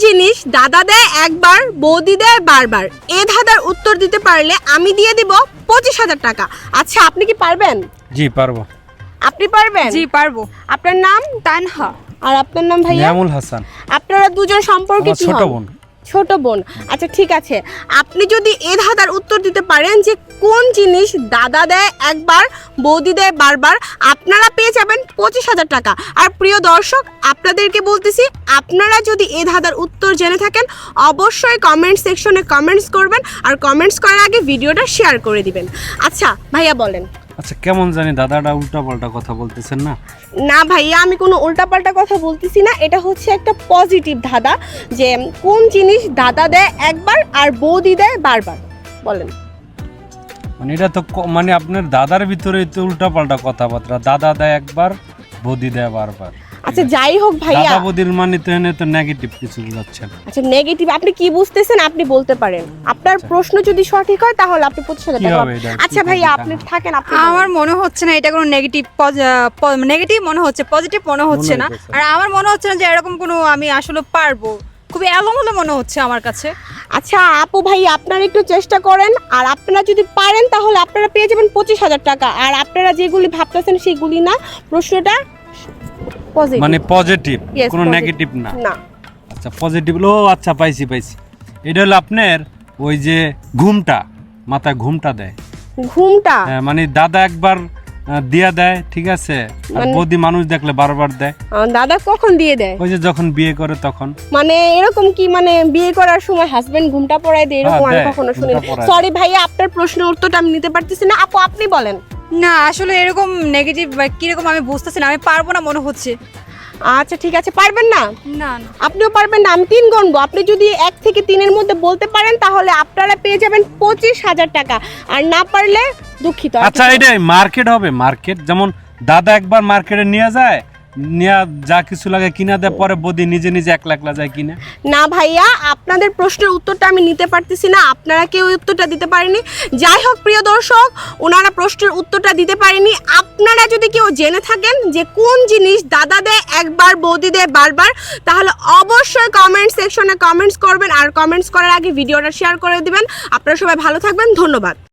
জিনিস দাদা দেয় একবার, বৌদি দেয় বারবার? এ ধাঁধার উত্তর দিতে পারলে আমি দিয়ে দিব 25,000 টাকা। আচ্ছা, আপনি কি পারবেন? জি পারবো। আপনি পারবেন? জি পারবো। আপনার নাম? তানহা। আর আপনার নাম ভাইয়া? নিয়ামুল হাসান। আপনারা দুজন সম্পর্কে আমার কি ছোট হন? বোন। ছোট বোন। আচ্ছা ঠিক আছে, আপনি যদি এ ধাঁধার উত্তর দিতে পারেন যে কোন জিনিস দাদা দেয় একবার, বৌদি দেয় বারবার, আপনারা পেয়ে যাবেন 25,000 টাকা। আর প্রিয় দর্শক, আপনাদেরকে বলতেছি, আপনারা যদি এ ধাঁধার উত্তর জেনে থাকেন অবশ্যই কমেন্ট সেকশনে কমেন্টস করবেন, আর কমেন্টস করার আগে ভিডিওটা শেয়ার করে দিবেন। আচ্ছা ভাইয়া বলেন। আচ্ছা, কেমন জানি দাদাটা উল্টা পাল্টা কথা বলতেছেন না? না ভাইয়া, আমি কোনো উল্টাপাল্টা কথা বলতেছি না, এটা হচ্ছে একটা পজিটিভ ধাঁধা যে কোন জিনিস দাদা দেয় একবার আর বৌদি দেয় বারবার। বলেন। মানে এটা তো মানে আপনার দাদার ভিতরে তো উল্টা পাল্টা কথাবার্তা। দাদা দেয় একবার, বৌদি দেয় বারবার। আচ্ছা যাই হোক ভাইয়া, দাদা বৌদির মানে তো এনে তো নেগেটিভ কিছু বুঝাচ্ছেন। আচ্ছা নেগেটিভ আপনি কি বুঝতেছেন আপনি বলতে পারেন। আপনার প্রশ্ন যদি সঠিক হয় তাহলে আপনি 25,000 কি টাকা হবে পাবেন। এটা? আচ্ছা কি ভাইয়া হবে আপনি এটা? থাকেন, আপনি আমার মনে হচ্ছে না এটা কোনো নেগেটিভ মনে হচ্ছে, পজিটিভ মনে হচ্ছে না। হইতেছে। আর আমার মনে হচ্ছে না যে এরকম কোনো আমি আসলে পারবো। খুবই এলোমেলো মনে হচ্ছে আমার কাছে। আচ্ছা আপু ভাই, আপনারা একটু চেষ্টা করেন, আর আপনারা যদি পারেন তাহলে আপনারা পেয়ে যাবেন 25,000 টাকা। আর আপনারা যেগুলি ভাবতেছেন সেগুলি না, প্রশ্নটা পজিটিভ। মানে পজিটিভ, Yes, কোনো positive. নেগেটিভ না। না। আচ্ছা পজিটিভ। ও আচ্ছা, পাইছি। এটা হলো আপনার ওই যে ঘুমটা, মাথায় ঘুমটা দেয়। ঘুমটা? হ্যাঁ, মানে দাদা একবার দিয়া দেয়, ঠিক আছে, আর বৌদি মানুষ দেখলে বারবার দেয়। দাদা কখন দিয়ে দেয়? ওই যে যখন বিয়ে করে তখন। মানে এরকম কি, মানে বিয়ে করার সময় হাজবেন্ড ঘুমটা পড়ায় দেয় এরকম? হ্যাঁ, আমি দেয়, কখনো শুনি ঘুমটা পড়ায় সরি ভাইয়া, আপনার প্রশ্নের উত্তরটা আমি নিতে পারতেছি না। আপু আপনি বলেন। না আসলে এরকম নেগেটিভ বা কিরকম আমি বুঝতেছি না, আমি পারবো না মনে হচ্ছে। আচ্ছা ঠিক আছে, পারবেন না? না আপনিও পারবেন না? আমি 3 গণবো, আপনি যদি 1 থেকে 3-এর মধ্যে বলতে পারেন তাহলে আপনারা পেয়ে যাবেন 25,000 টাকা, আর না পারলে দুঃখিত। আর আচ্ছা, কিছু- এটা মার্কেট হবে। মার্কেট যেমন দাদা একবার মার্কেটে নিয়ে যায়, নিয়ে যা কিছু লাগে কিনা দেয়, পরে বৌদি নিজে নিজে একলা একলা যায় কিনা। না ভাইয়া, আপনাদের প্রশ্নের উত্তরটা আমি নিতে পারতেছি না, আপনারা কেউ উত্তরটা দিতে পারেনি। যাই হোক প্রিয় দর্শক, ওনারা প্রশ্নের উত্তরটা দিতে পারেনি। আপনারা যদি কেউ জেনে থাকেন যে কোন জিনিস দাদা দেয় একবার, বৌদি দেয় বারবার, তাহলে অবশ্যই কমেন্ট সেকশনে কমেন্টস করবেন, আর কমেন্টস করার আগে ভিডিওটা শেয়ার করে দিবেন। আপনারা সবাই ভালো থাকবেন, ধন্যবাদ।